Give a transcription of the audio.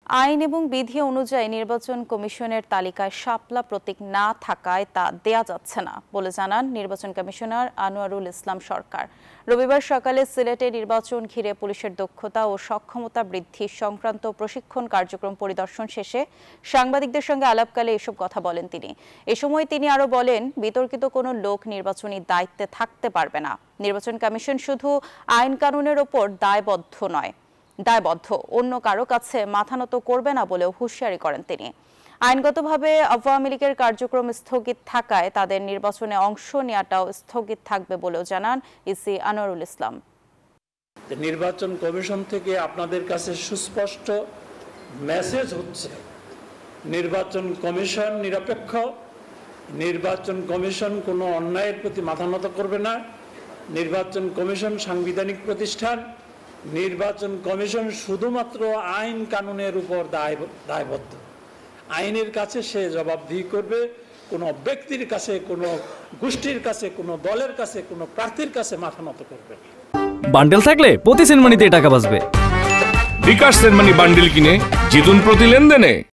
আইন এবং বিধি অনুযায়ী নির্বাচন কমিশনের তালিকায় শাপলা প্রতীক না থাকায় তা দেয়া যাচ্ছে না বলে জানান নির্বাচন কমিশনার আনোয়ারুল ইসলাম সরকার। রবিবার সকালে সিলেটে নির্বাচন ঘিরে পুলিশের দক্ষতা ও সক্ষমতা বৃদ্ধি সংক্রান্ত প্রশিক্ষণ কার্যক্রম পরিদর্শন শেষে সাংবাদিকদের সঙ্গে আলাপকালে এসব কথা বলেন তিনি। এ সময় তিনি আরও বলেন, বিতর্কিত কোনো লোক নির্বাচনী দায়িত্বে থাকতে পারবে না। নির্বাচন কমিশন শুধু আইন কানুনের ওপর দায়বদ্ধ, অন্য কারো কাছে মাথা নত করবে না বলেও হুঁশিয়ারি করেন তিনি। আইনগতভাবে আওয়ামী লীগের কার্যক্রম স্থগিত থাকায় তাদের নির্বাচনে অংশ নেওয়াটাও স্থগিত থাকবে বলেও জানান ইসি আনোয়ারুল ইসলাম। নির্বাচন কমিশন থেকে আপনাদের কাছে সুস্পষ্ট মেসেজ হচ্ছে, নির্বাচন কমিশন নিরপেক্ষ, নির্বাচন কমিশন কোনো অন্যায়ের প্রতি মাথা নত করবে না, নির্বাচন কমিশন সাংবিধানিক প্রতিষ্ঠান, নির্বাচন কমিশন শুধুমাত্র আইন কানুনের উপর দায়বদ্ধ। আইনের কাছে সে জবাবদিহি করবে, কোনো ব্যক্তির কাছে, কোনো গোষ্ঠীর কাছে, কোনো দলের কাছে, কোনো প্রার্থীর কাছে মাথা নত করবে। বান্ডেল থাকলে প্রতি সেনমানিতে টাকা বাঁচবে। বিকাশ সেনমানি বান্ডেল কিনে জিতুন প্রতি লেনদেনে।